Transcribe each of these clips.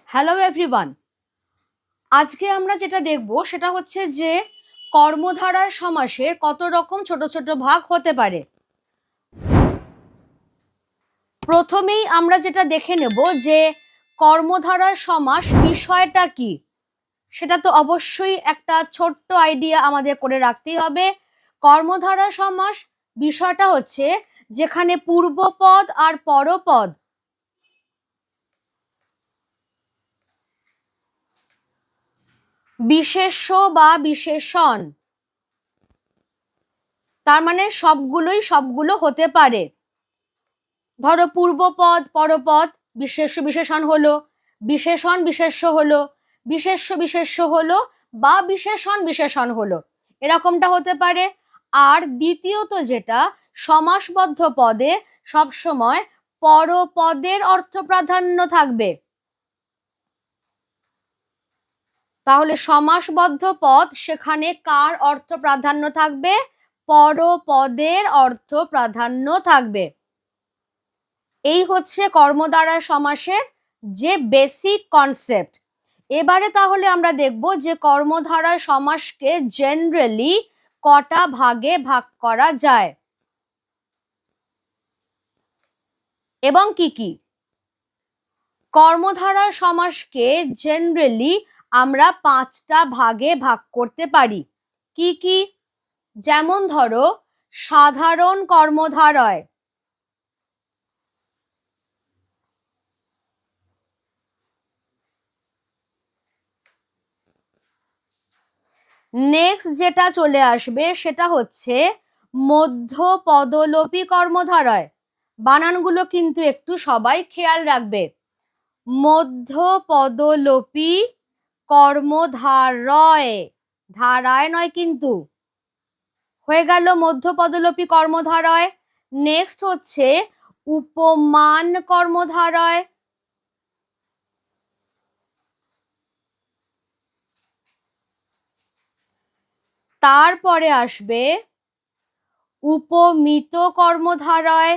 Hello everyone. আজকে আমরা যেটা দেখব সেটা হচ্ছে যে কর্মধারয় সমাসের কত রকম ছোট ছোট ভাগ হতে পারে। প্রথমেই আমরা যেটা দেখে নেব যে কর্মধারয় সমাস বিষয়টা কি। সেটা তো অবশ্যই একটা ছোট্ট আইডিয়া আমাদের করে রাখতেই হবে। কর্মধারয় সমাস বিষয়টা হচ্ছে যেখানে পূর্বপদ আর পরপদ বিশেষ্য বা বিশেষণ, তার মানে সবগুলো হতে পারে। ধরো পূর্বপদ পরপদ বিশেষ্য বিশেষণ হলো, বিশেষণ বিশেষ্য হলো, বিশেষ্য বিশেষ্য হলো বা বিশেষণ বিশেষণ হলো, এরকমটা হতে পারে। আর দ্বিতীয়ত যেটা, সমাসবদ্ধ পদে সবসময় পরপদের অর্থ প্রাধান্য থাকবে। তাহলে সমাসবদ্ধ পদ, সেখানে কার অর্থ প্রাধান্য থাকবে? পরপদের অর্থ প্রাধান্য থাকবে। এই হচ্ছে কর্মধারয় সমাসের যে বেসিক কনসেপ্ট। এবারে তাহলে আমরা দেখব যে কর্মধারয় সমাসকে জেনারেলি কটা ভাগে ভাগ করা যায় এবং কি কি। কর্মধারয় সমাসকে জেনারেলি আমরা 5টা ভাগে ভাগ করতে পারি। কি কি? যেমন ধরো সাধারণ কর্মধারয়, নেক্সট যেটা চলে আসবে সেটা হচ্ছে মধ্য পদলোপী কর্মধারয়। বানানগুলো কিন্তু একটু সবাই খেয়াল রাখবে। মধ্য পদলোপী কর্মধারয়, ধারায় নয় কিন্তু। হয়ে গেল মধ্য পদলোপী কর্মধারয়। নেক্সট হচ্ছে উপমান কর্মধারয়, তারপরে আসবে উপমিত কর্মধারয়,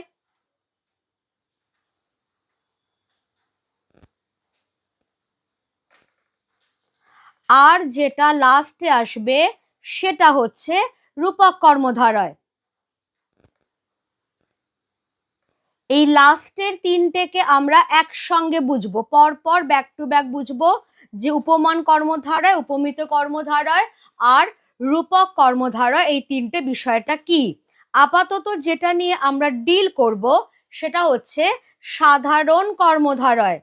আর যেটা লাস্টে আসবে সেটা হচ্ছে রূপক কর্মধারয়। এই লাস্টের তিনটেকে আমরা একসঙ্গে বুঝবো, পরপর ব্যাক টু ব্যাক বুঝবো, যে উপমান কর্মধারয়, উপমিত কর্মধারয় আর রূপক কর্মধারয়, এই তিনটে বিষয়টা কি। আপাতত যেটা নিয়ে আমরা ডিল করব সেটা হচ্ছে সাধারণ কর্মধারয়।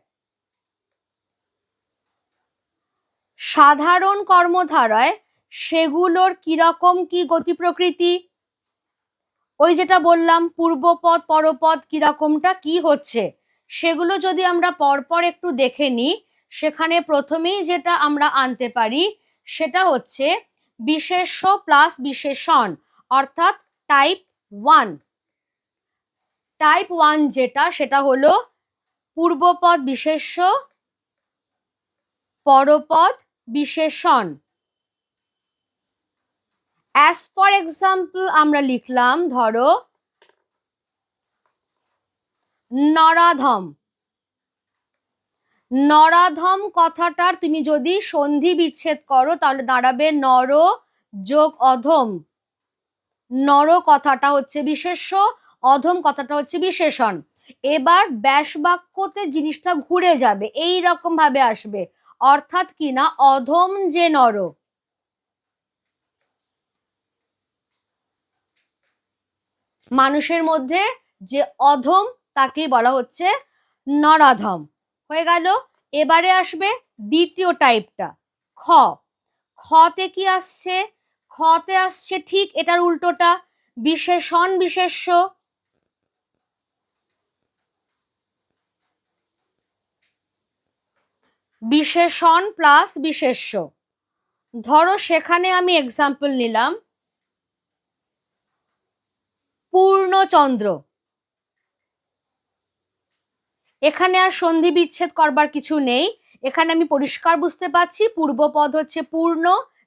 সাধারণ কর্মধারয় সেগুলোর কিরকম কি গতি প্রকৃতি, ওই যেটা বললাম পূর্বপদ পরপদ কিরকমটা কি হচ্ছে, সেগুলো যদি আমরা পরপর একটু দেখে নিই, সেখানে প্রথমেই যেটা আমরা আনতে পারি সেটা হচ্ছে বিশেষ্য প্লাস বিশেষণ, অর্থাৎ টাইপ 1। টাইপ 1 যেটা, সেটা হলো পূর্বপদ বিশেষ্য, পরপদ বিশেষণ। অ্যাজ ফর এক্সাম্পল আমরা লিখলাম, ধরো নরাধম। নরাধম কথাটার তুমি যদি সন্ধি বিচ্ছেদ করো তাহলে দাঁড়াবে নর যোগ অধম। নর কথাটা হচ্ছে বিশেষ্য, অধম কথাটা হচ্ছে বিশেষণ। এবার ব্যাস বাক্যতে জিনিসটা ঘুরে যাবে, এই রকম ভাবে আসবে, অর্থাৎ কি না, অধম যে নর, মানুষের মধ্যে যে অধম তাকেই বলা হচ্ছে নরাধম। হয়ে গেল। এবারে আসবে দ্বিতীয় টাইপটা, খ। খতে কি আসছে? খতে আসছে ঠিক এটার উল্টোটা, বিশেষণ বিশেষ্য। বিশেষণ প্লাস বিশেষ্য। ধরো সেখানে আমি এক্সাম্পল নিলাম পূর্ণচন্দ্র। এখানে আর সন্ধি বিচ্ছেদ করবার কিছু নেই, এখানে আমি পরিষ্কার বুঝতে পারছি পূর্বপদ হচ্ছে পূর্ণ,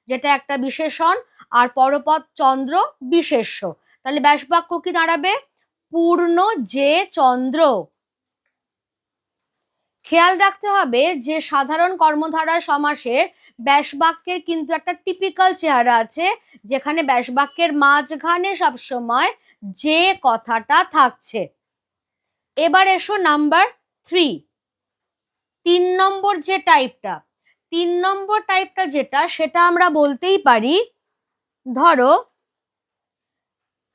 যেটা একটা বিশেষণ, আর পরপদ চন্দ্র বিশেষ্য। তাহলে ব্যাস বাক্য কি দাঁড়াবে? পূর্ণ যে চন্দ্র। খেয়াল রাখতে হবে যে সাধারণ কর্মধারয় সমাসের ব্যাসবাক্যের কিন্তু একটা টিপিক্যাল চেহারা আছে, যেখানে ব্যাসবাক্যের মাঝখানে সবসময় যে কথাটা থাকছে। এবার এসো নাম্বার 3, 3 নম্বর যে টাইপটা, 3 নম্বর টাইপটা যেটা, সেটা আমরা বলতেই পারি, ধরো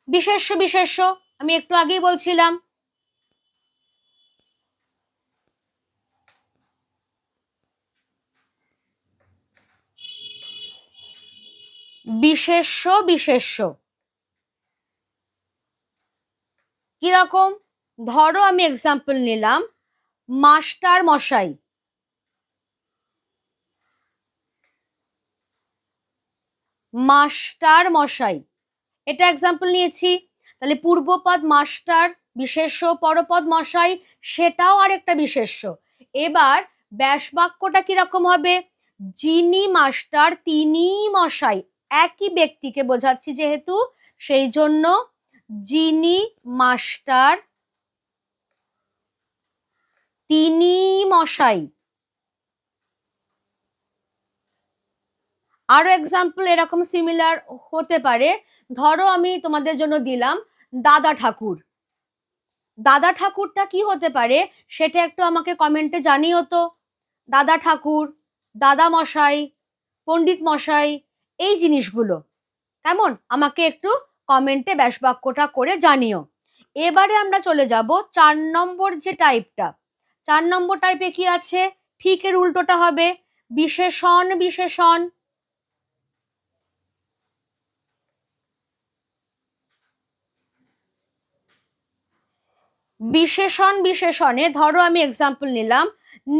বিশেষ্য বিশেষ্য, আমি একটু আগেই বলছিলাম। বিশেষ্য বিশেষ্য কিরকম? ধরো আমি এক্সাম্পল নিলাম, মাস্টার মশাই। মাস্টার মশাই, এটা এক্সাম্পল নিয়েছি। তাহলে পূর্বপদ মাস্টার, বিশেষ্য, পরপদ মশাই, সেটাও আরেকটা বিশেষ্য। এবার ব্যাসবাক্যটা কিরকম হবে? যিনি মাস্টার তিনি মশাই, একই ব্যক্তিকে বোঝাচ্ছি যেহেতু, সেই জন্য যিনি মাস্টার তিনি মশাই। আরো এক্সাম্পল এরকম সিমিলার হতে পারে। ধরো আমি তোমাদের জন্য দিলাম দাদা ঠাকুর। দাদা ঠাকুরটা কি হতে পারে সেটা একটু আমাকে কমেন্টে জানিও তো। দাদা ঠাকুর, দাদা মশাই, পণ্ডিত মশাই, এই জিনিসগুলো কেমন আমাকে একটু কমেন্টে ব্যাসবাক্যটা করে জানিও। এবারে আমরা চলে যাব 4 নম্বর যে টাইপটা। 4 নম্বর টাইপে কি আছে? ঠিক এর উল্টোটা হবে, বিশেষণ বিশেষণ। বিশেষণ বিশেষণে ধরো আমি এক্সাম্পল নিলাম,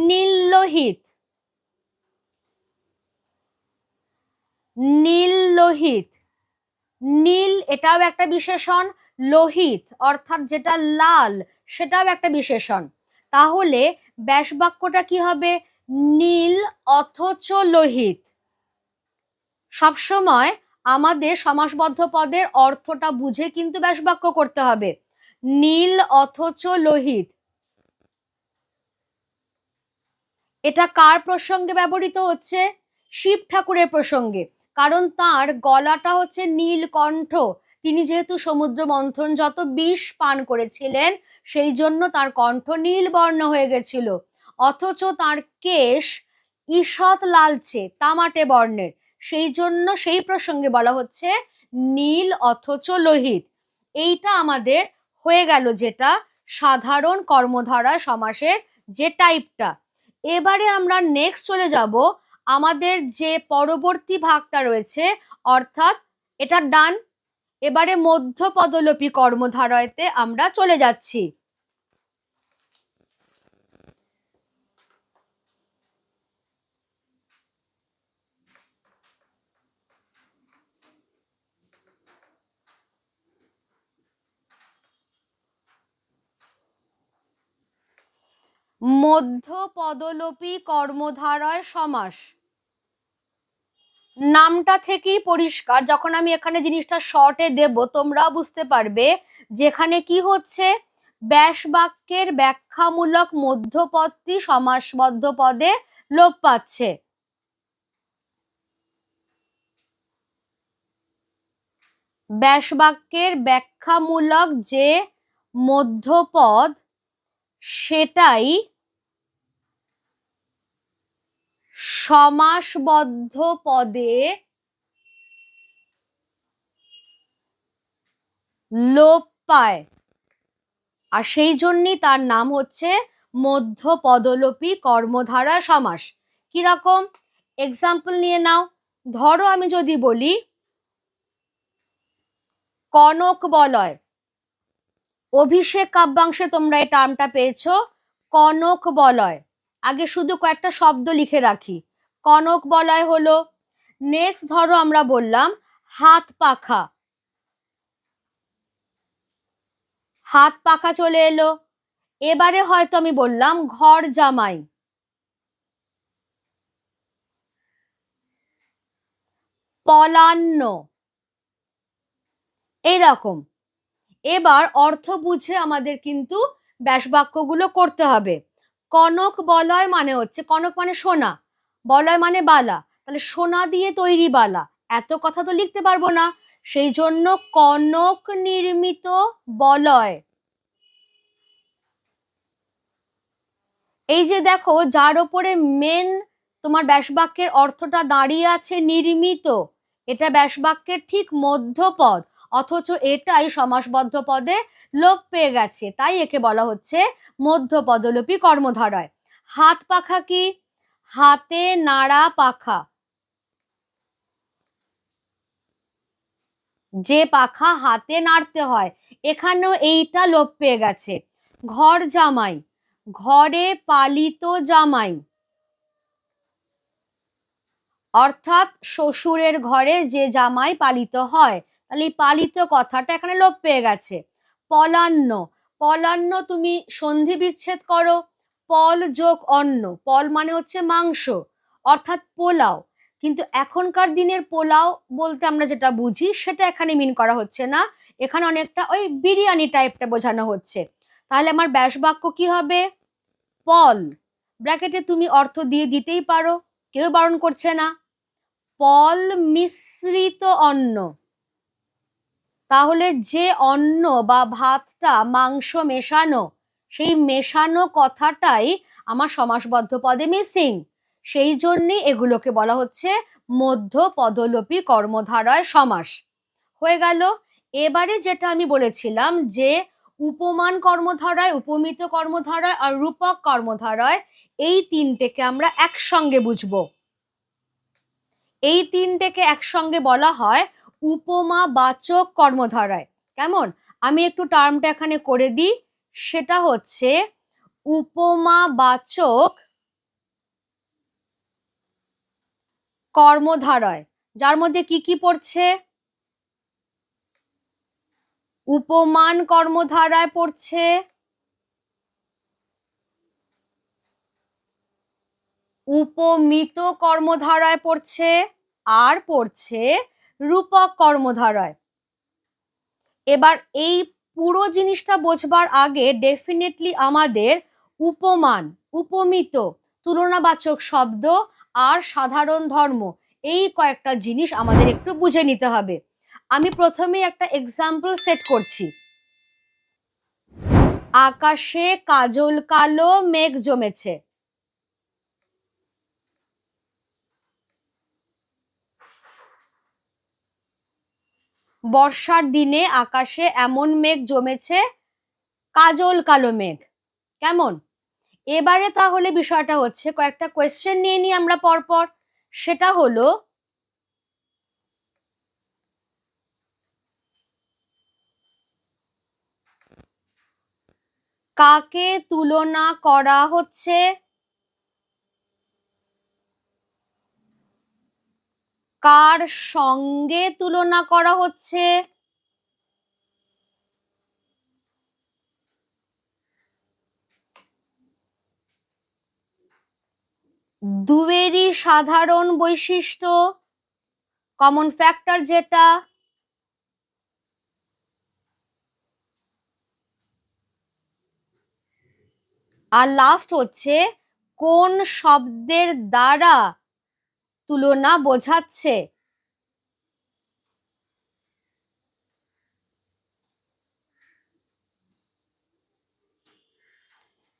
নীললোহিত। নীললোহিত, নীল এটাও একটা বিশেষণ, লোহিত অর্থাৎ যেটা লাল সেটাও একটা বিশেষণ। তাহলে ব্যাসবাক্যটা কি হবে? নীল অথচ লোহিত। সবসময় আমাদের সমাসবদ্ধ পদের অর্থটা বুঝে কিন্তু ব্যাসবাক্য করতে হবে। নীল অথচ লোহিত, এটা কার প্রসঙ্গে ব্যবহৃত হচ্ছে? শিব ঠাকুরের প্রসঙ্গে, কারণ তার গলাটা হচ্ছে নীলকণ্ঠ। তিনি যেহেতু সমুদ্র মন্থন যত বিষ পান করেছিলেন, সেই জন্য তার কণ্ঠ নীল বর্ণ হয়ে গেছিল। অথচ তার কেশ ঈষৎ লালচে তামাটে বর্ণের, সেই জন্য সেই প্রসঙ্গে বলা হচ্ছে নীল অথচ লোহিত। এইটা আমাদের হয়ে গেল যেটা সাধারণ কর্মধারা সমাসের যে টাইপটা। এবারে আমরা নেক্সট চলে যাব আমাদের যে পরবর্তী ভাগটা রয়েছে, অর্থাৎ এটা ডান। এবারে মধ্য পদলোপী কর্মধারয়তে আমরা চলে যাচ্ছি। মধ্য পদলোপী কর্মধারয় সমাস, নামটা থেকেই পরিষ্কার, যখন আমি এখানে জিনিসটা শর্টে দেব তোমরাও বুঝতে পারবে যেখানে কি হচ্ছে। ব্যাসবাক্যের ব্যাখ্যামূলক মধ্যপদটি সমাসবদ্ধ পদে লোপ পাচ্ছে। ব্যাসবাক্যের ব্যাখ্যামূলক যে মধ্যপদ সেটাই সমাসবদ্ধ পদে লোপ পায়, আর সেই জন্যই তার নাম হচ্ছে মধ্য পদলোপী কর্মধারা সমাস। কিরকম? এক্সাম্পল নিয়ে নাও। ধরো আমি যদি বলি কনক বলয়, অভিষেক কাব্যাংশে তোমরা এই টার্মটা পেয়েছো কনক বলয়। আগে শুধু কয়েকটা শব্দ লিখে রাখি, কনক বলয় হলো। নেক্সট ধরো আমরা বললাম হাত পাখা, হাত পাখা চলে এলো। এবারে হয়তো আমি বললাম ঘর জামাই, পলান্ন, এইরকম। এবার অর্থ বুঝে আমাদের কিন্তু ব্যাসবাক্যগুলো করতে হবে। কনক বলয় মানে হচ্ছে, কনক মানে সোনা, বলয় মানে বালা, তাহলে সোনা দিয়ে তৈরি বালা, এত কথা তো লিখতে পারবো না, সেই জন্য কনক নির্মিত বলয়। এই যে দেখো, যার ওপরে মেন তোমার ব্যাসবাক্যের অর্থটা দাঁড়িয়ে আছে নির্মিত, এটা ব্যাসবাক্যের ঠিক মধ্যপদ, অথচ এটাই সমাসবদ্ধ পদে লোপ পেয়ে গেছে, তাই একে বলা হচ্ছে মধ্যপদলোপী কর্মধারয়। হাত পাখা কি? হাতে নাড়া পাখা, যে পাখা হাতে নাড়তে হয়, এখানেও এইটা লোপ পেয়ে গেছে। ঘর জামাই, ঘরে পালিত জামাই, অর্থাৎ শ্বশুরের ঘরে যে জামাই পালিত হয়, তাহলে এই পালিত কথাটা এখানে লোপ পেয়ে গেছে। পলান্ন, পলান্ন তুমি সন্ধি বিচ্ছেদ করো, পল যোগ অন্ন, পল মানে হচ্ছে মাংস, অর্থাৎ পোলাও, কিন্তু এখনকার দিনের পোলাও বলতে আমরা যেটা বুঝি সেটা এখানে মিন করা হচ্ছে না, এখানে অনেকটা ওই বিরিয়ানি টাইপটা বোঝানো হচ্ছে। তাহলে আমার ব্যাস বাক্য কি হবে? পল, ব্র্যাকেটে তুমি অর্থ দিয়ে দিতেই পারো, কেউ বারণ করছে না। পল মিশ্রিত অন্ন, তাহলে যে অন্ন বা ভাতটা মাংস মেশানো, সেই মেশানো কথাটাই আমার সমাসবদ্ধ পদে মিসিং, সেই জন্যই এগুলোকে বলা হচ্ছে মধ্য পদলোপী কর্মধারয় সমাস। হয়ে গেল। এবারে যেটা আমি বলেছিলাম যে উপমান কর্মধারয়, উপমিত কর্মধারয় আর রূপক কর্মধারয়, এই তিনটেকে আমরা একসঙ্গে বুঝবো। এই তিনটেকে একসঙ্গে বলা হয় উপমা বাচক কর্মধারয়। কেমন? আমি একটু টার্মটা এখানে করে দিই, সেটা হচ্ছে উপমা বাচক কর্মধারয়, যার মধ্যে কি কি পড়ছে? উপমান কর্মধারায় পড়ছে, উপমিত কর্মধারায় পড়ছে, আর পড়ছে রূপক কর্মধারয়। এবার এই পুরো জিনিসটা বোঝবার আগে ডেফিনেটলি আমাদের উপমান, উপমিত, তুলনাবাচক শব্দ আর সাধারণ ধর্ম, এই কয়েকটা জিনিস আমাদের একটু বুঝে নিতে হবে। আমি প্রথমেই একটা এক্সাম্পল সেট করছি। আকাশে কাজল কালো মেঘ জমেছে। বর্ষার দিনে আকাশে এমন মেঘ জমেছে, কাজল কালো মেঘ। কেমন? এবারে তাহলে বিষয়টা হচ্ছে, কয়েকটা কোয়েশ্চেন নিয়ে নিই আমরা পরপর। সেটা হলো, কাকে তুলনা করা হচ্ছে? কার সঙ্গে তুলনা করা হচ্ছে? দুয়েরই সাধারণ বৈশিষ্ট্য, কমন ফ্যাক্টর যেটা, আর লাস্ট হচ্ছে কোন শব্দের দ্বারা তুলনা বোঝাচ্ছে।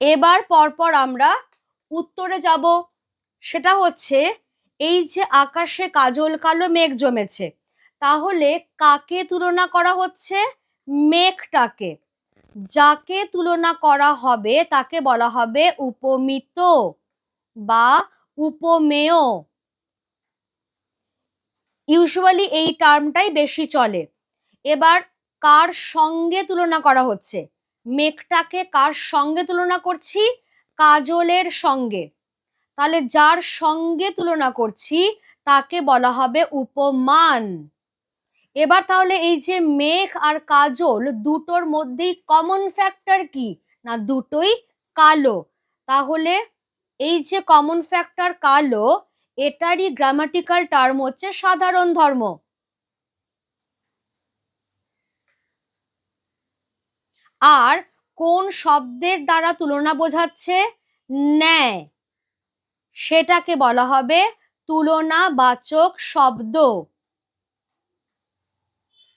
এবার পরপর আমরা উত্তরে যাব। সেটা হচ্ছে, এই যে আকাশে কাজল কালো মেঘ জমেছে, তাহলে কাকে তুলনা করা হচ্ছে? মেঘটাকে। যাকে তুলনা করা হবে তাকে বলা হবে উপমিত বা উপমেয়। ইউজুয়ালি এই টার্মটাই বেশি চলে। এবার কার সঙ্গে তুলনা করা হচ্ছে? মেঘটাকে কার সঙ্গে তুলনা করছি? কাজলের সঙ্গে। তাহলে যার সঙ্গে তুলনা করছি তাকে বলা হবে উপমান। এবার তাহলে এই যে মেঘ আর কাজল, দুটোর মধ্যেই কমন ফ্যাক্টর কি? না, দুটোই কালো। তাহলে এই যে কমন ফ্যাক্টর কালো, এটারই গ্রামাটিক্যাল টার্ম হচ্ছে সাধারণ ধর্ম। আর কোন শব্দের দ্বারা তুলনা বোঝাচ্ছে? ন্যায়, সেটাকে বলা হবে তুলনাবাচক শব্দ।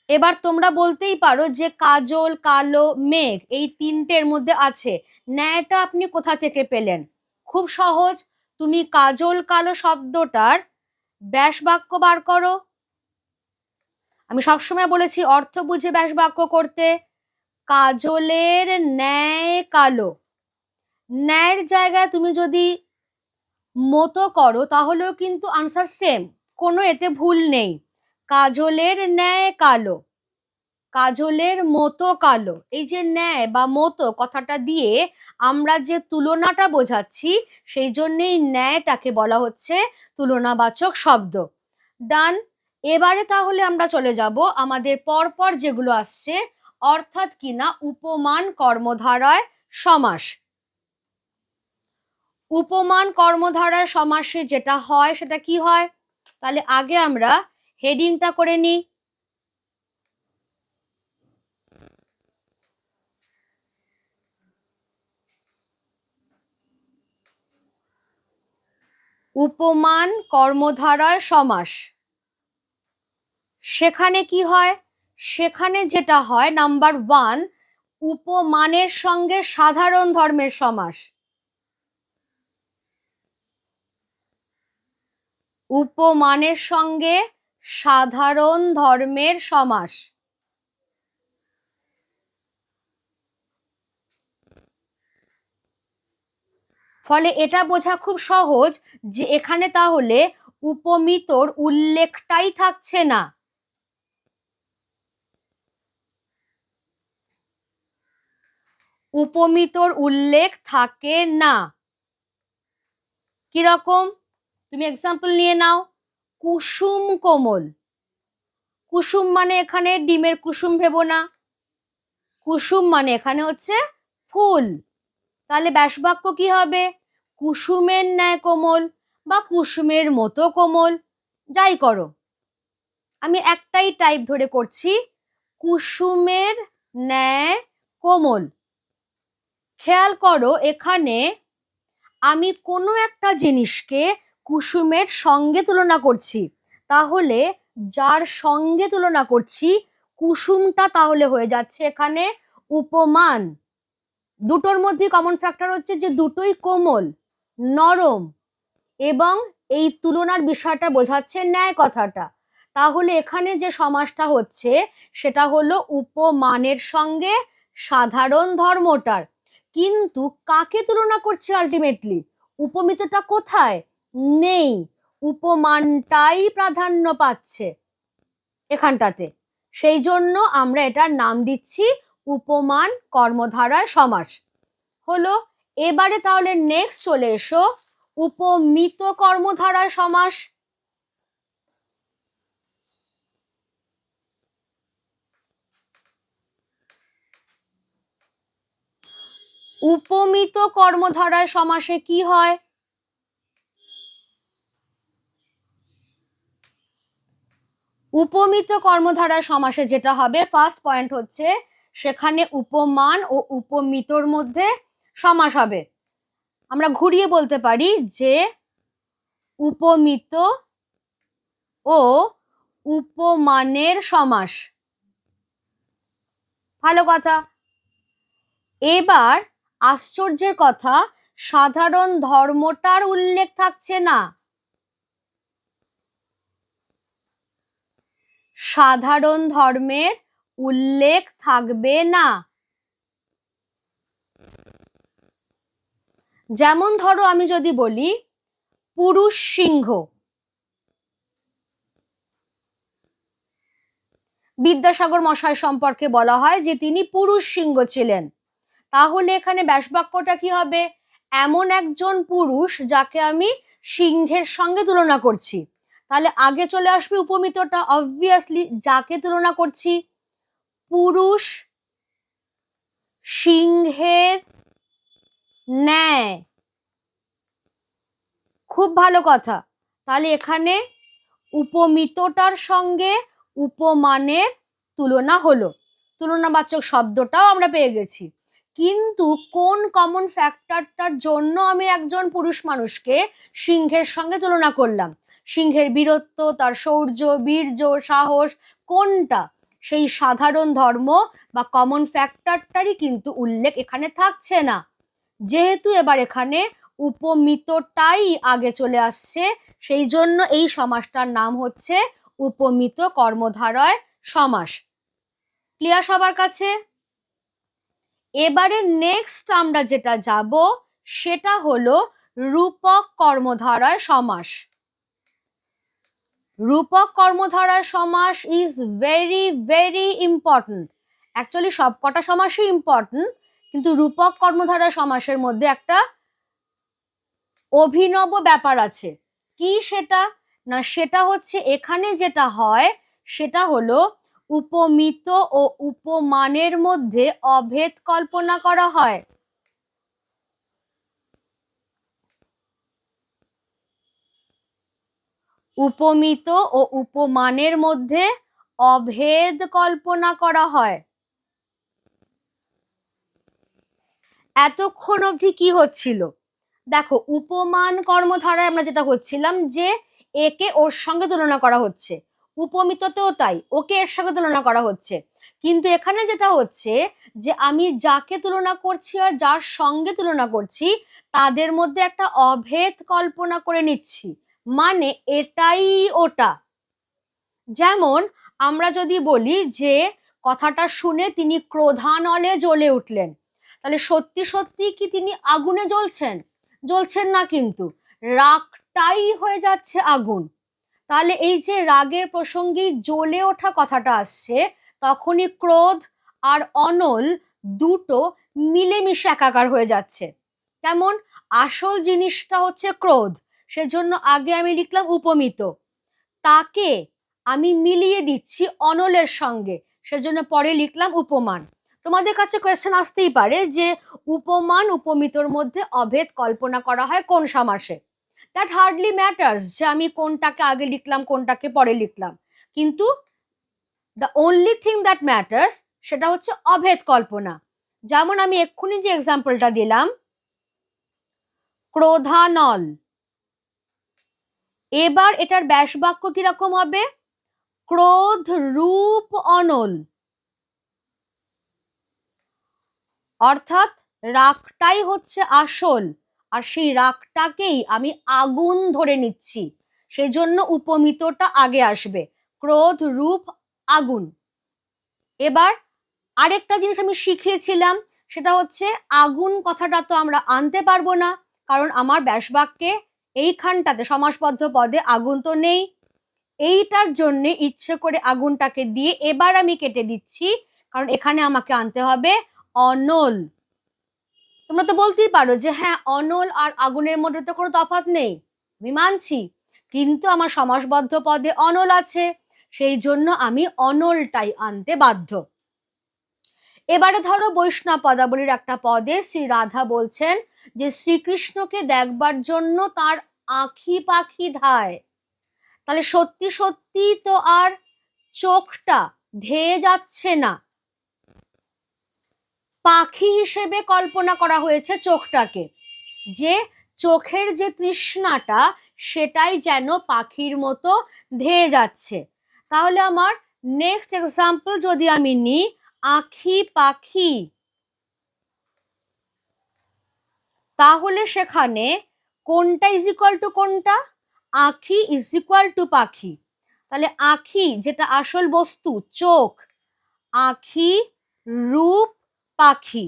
এবার তোমরা বলতেই পারো যে কাজল, কালো, মেঘ এই তিনটের মধ্যে আছে, ন্যায়টা আপনি কোথা থেকে পেলেন? খুব সহজ, তুমি কাজল কালো শব্দটার ব্যাস বাক্য বার করো। আমি সবসময় বলেছি অর্থ বুঝে ব্যাস বাক্য করতে। কাজলের ন্যায় কালো, ন্যায়ের জায়গায় তুমি যদি মতো করো তাহলেও কিন্তু আনসার সেম, কোনো এতে ভুল নেই। কাজলের ন্যায় কালো, কাজলের মতো কালো, এই যে ন্যায় বা মতো কথাটা দিয়ে আমরা যে তুলনাটা বোঝাচ্ছি, সেই জন্যেই ন্যায়টাকে বলা হচ্ছে তুলনাবাচক শব্দ। ডান। এবারে তাহলে আমরা চলে যাব আমাদের পরপর যেগুলো আসছে, অর্থাৎ কিনা উপমান কর্মধারয় সমাস। উপমান কর্মধারয় সমাসে যেটা হয় সেটা কি হয়, তাহলে আগে আমরা হেডিংটা করে নিই। উপমান কর্মধারয় সমাস, সেখানে কি হয়? সেখানে যেটা হয়, নাম্বার 1, উপমানের সঙ্গে সাধারণ ধর্মের সমাস। উপমানের সঙ্গে সাধারণ ধর্মের সমাস। ফলে এটা বোঝা খুব সহজ যে এখানে তাহলে উপমিতর উল্লেখটাই থাকছে না। উপমিতর উল্লেখ থাকে না। কিরকম? তুমি এক্সাম্পল নিয়ে নাও, কুসুম কোমল। কুসুম মানে এখানে ডিমের কুসুম ভেবো না, কুসুম মানে এখানে হচ্ছে ফুল। তাহলে ব্যাস বাক্য কি হবে? কুসুমের ন্যায় কোমল বা কুসুমের মতো কোমল, যাই করো। আমি একটাই টাইপ ধরে করছি, কুসুমের ন্যায় কোমল। খেয়াল করো এখানে আমি কোনো একটা জিনিসকে কুসুমের সঙ্গে তুলনা করছি, তাহলে যার সঙ্গে তুলনা করছি কুসুমটা তাহলে হয়ে যাচ্ছে এখানে উপমান। দুটোর মধ্যে কমন ফ্যাক্টর হচ্ছে যে দুটোই কোমল, নরম, এবং এই তুলনার বিষয়টা বোঝাচ্ছে ন্যায় কথাটা। তাহলে এখানে যে সমাসটা হচ্ছে সেটা হলো উপমানের সঙ্গে সাধারণ ধর্মটার। কিন্তু কাকে তুলনা করছে আলটিমেটলি? উপমিতটা কোথায়? নেই, উপমানটাই প্রাধান্য পাচ্ছে এখানটাতে। সেই জন্য আমরা এটার নাম দিচ্ছি উপমান কর্মধারয় সমাস। হলো। এবারে তাহলে নেক্সট চলে এসো উপমিত কর্মধারয় সমাস। উপমিত কর্মধারয় সমাসে কি হয়? উপমিত কর্মধারয় সমাসে যেটা হবে, ফার্স্ট পয়েন্ট হচ্ছে সেখানে উপমান ও উপমিতর মধ্যে সমাস হবে। আমরা ঘুরিয়ে বলতে পারি যে উপমিত ও উপমানের সমাস। ভালো কথা। এবার আশ্চর্যের কথা, সাধারণ ধর্মটার উল্লেখ থাকছে না। সাধারণ ধর্মের উল্লেখ থাকবে না। যেমন ধরো আমি যদি বলি পুরুষ সিংহ, বিদ্যাসাগর মশাই সম্পর্কে বলা হয় যে তিনি পুরুষ সিংহ ছিলেন, তাহলে এখানে ব্যাস বাক্যটা কি হবে? এমন একজন পুরুষ যাকে আমি সিংহের সঙ্গে তুলনা করছি। তাহলে আগে চলে আসবে উপমিতটা, অবভিয়াসলি যাকে তুলনা করছি, পুরুষ সিংহের ন্যায়। খুব ভালো কথা। তাহলে এখানে উপমিতটার সঙ্গে উপমানের তুলনা হলো, তুলনাবাচক শব্দটাও আমরা পেয়ে গেছি। কিন্তু কোন কমন ফ্যাক্টরটার জন্য আমি একজন পুরুষ মানুষকে সিংহের সঙ্গে তুলনা করলাম? সিংহের বীরত্ব, তার শৌর্য, বীর্য, সাহস, কোনটা? সেই সাধারণ ধর্ম বা কমন ফ্যাক্টরটারই কিন্তু উল্লেখ এখানে থাকছে না। যেহেতু এবার এখানে উপমিতটাই আগে চলে আসছে, সেই জন্য এই সমাসটার নাম হচ্ছে উপমিত কর্মধারয় সমাস। ক্লিয়ার সবার কাছে? এবারে নেক্সট আমরা যেটা যাব সেটা হলো রূপক কর্মধারয় সমাস। রূপক কর্মধারয় সমাস is very very important. Actually সবকটা সমাসই ইম্পর্টেন্ট, কিন্তু রূপক কর্মধারয় সমাসের মধ্যে একটা অভিনব ব্যাপার আছে। কি সেটা? না, সেটা হচ্ছে এখানে যেটা হয় সেটা হলো উপমিত ও উপমানের মধ্যে অভেদ কল্পনা করা হয়। উপমিত ও উপমানের মধ্যে অভেদ কল্পনা করা হয়। এতক্ষণ অবধি কি হচ্ছিল? দেখো, উপমান কর্মধারায় আমরা যেটা হচ্ছিলাম যে একে ওর সঙ্গে তুলনা করা হচ্ছে, উপমিততেও তাই, ওকে এর সঙ্গে তুলনা করা হচ্ছে। কিন্তু এখানে যেটা হচ্ছে যে আমি যাকে তুলনা করছি আর যার সঙ্গে তুলনা করছি তাদের মধ্যে একটা অভেদ কল্পনা করে নিচ্ছি, মানে এটাই ওটা। যেমন আমরা যদি বলি যে কথাটা শুনে তিনি ক্রোধানলে জ্বলে উঠলেন, তাহলে সত্যি সত্যি কি তিনি আগুনে জ্বলছেন? জ্বলছেন না, কিন্তু রাগটাই হয়ে যাচ্ছে আগুন। তাহলে এই যে রাগের প্রসঙ্গে জ্বলে ওঠা কথাটা আসছে, তখনই ক্রোধ আর অনল দুটো মিলেমিশে একাকার হয়ে যাচ্ছে। তেমন আসল জিনিসটা হচ্ছে ক্রোধ, সেজন্য আগে আমি লিখলাম উপমিত, তাকে আমি মিলিয়ে দিচ্ছি অনলের সঙ্গে, সেজন্য পরে লিখলাম উপমান। তোমাদের কাছে কোয়েশ্চেন আসতেই পারে যে উপমান উপমিতর মধ্যে অভেদ কল্পনা করা হয় কোন সমাসে। দ্যাট হার্ডলি ম্যাটার্স যে আমি কোনটাকে আগে লিখলাম কোনটাকে পরে লিখলাম, কিন্তু the only thing that matters সেটা হচ্ছে অভেদ কল্পনা। যেমন আমি এক্ষুনি যে এক্সাম্পলটা দিলাম, ক্রোধানল, এবার এটার ব্যাস বাক্য কিরকম হবে? ক্রোধ রূপ অনল, অর্থাৎ রাগটাই হচ্ছে আসল, আর সেই রাগটাকেই আমি আগুন ধরে নিচ্ছি, সেই জন্য উপমিতটা আগে আসবে, ক্রোধ রূপ আগুন। এবার আরেকটা জিনিস আমি শিখিয়েছিলাম, সেটা হচ্ছে আগুন কথাটা তো আমরা আনতে পারবো না, কারণ আমার ব্যাসবাক্যে এইখানটাতে সমাসবদ্ধ পদে আগুন তো নেই। এইটার জন্য ইচ্ছে করে আগুনটাকে দিয়ে এবার আমি কেটে দিচ্ছি, কারণ এখানে আমাকে আনতে হবে অনল। তোমরা তো বলতেই পারো যে হ্যাঁ, অনল আর আগুনের মধ্যে তো কোনো তফাৎ নেই, আমি মানছি, কিন্তু আমার সমাসবদ্ধ পদে অনল আছে, সেই জন্য আমি অনলটাই আনতে বাধ্য। এবারে ধরো বৈষ্ণব পদাবলীর একটা পদে শ্রী রাধা বলছেন যে শ্রীকৃষ্ণকে দেখবার জন্য তার আঁখি পাখি ধায়। তাহলে সত্যি সত্যি তো আর চোখটা ধেয়ে যাচ্ছে না, পাখি হিসেবে কল্পনা করা হয়েছে চোখটাকে, যে চোখের যে তৃষ্ণাটা সেটাই যেন পাখির মতো ধেয়ে যাচ্ছে। তাহলে আমার নেক্সট এক্সাম্পল যদি আমি নিই, আঁখি পাখি, তাহলে সেখানে কোনটা ইজ ইকুয়াল টু কোনটা? আঁখি ইজ ইকুয়াল টু পাখি। তাহলে আঁখি যেটা আসল বস্তু চোখ, আঁখি রূপ পাখি,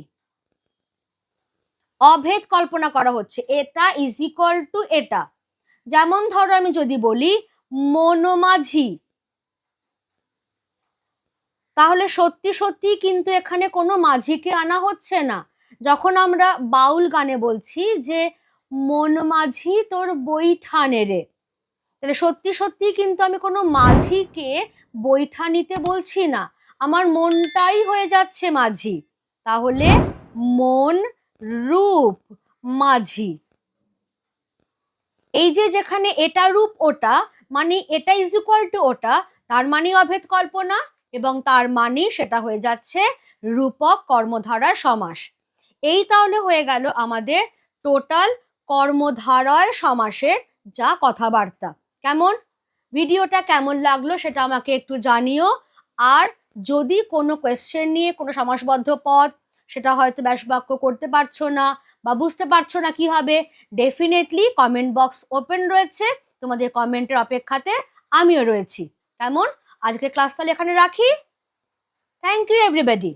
অভেদ কল্পনা করা হচ্ছে, এটা ইজ ইকুয়াল টু এটা। যেমন ধরো আমি যদি বলি মনোমাঝি, তাহলে সত্যি সত্যি কিন্তু এখানে কোনো মাঝিকে আনা হচ্ছে না। যখন আমরা বাউল গানে বলছি যে মন মাঝি তোর বৈঠা নেড়ে, তাহলে সত্যি সত্যি কিন্তু আমি কোনো মাঝিকে বৈঠা নিতে বলছি না, আমার মনটাই হয়ে যাচ্ছে মাঝি। তাহলে মন রূপ মাঝি। এই যে যেখানে এটা রূপ ওটা, মানে এটা ইজ ইকুয়াল টু ওটা, তার মানে অভেদ কল্পনা, এবং তার মানে সেটা হয়ে যাচ্ছে রূপক কর্মধারয় সমাস। এই তাহলে হয়ে গেল আমাদের টোটাল কর্মধারয় সমাসের যা কথাবার্তা। কেমন? ভিডিওটা কেমন লাগলো সেটা আমাকে একটু জানিও। আর যদি কোনো কোয়েশ্চেন নিয়ে কোনো সমাসবদ্ধ পদ সেটা হয়তো ব্যাসবাক্য করতে পারছো না বা বুঝতে পারছো না কি হবে, ডেফিনেটলি কমেন্ট বক্স ওপেন রয়েছে, তোমাদের কমেন্টের অপেক্ষাতে আমিও রয়েছি। কেমন? আজকে ক্লাস তাহলে এখানে রাখি। Thank you everybody.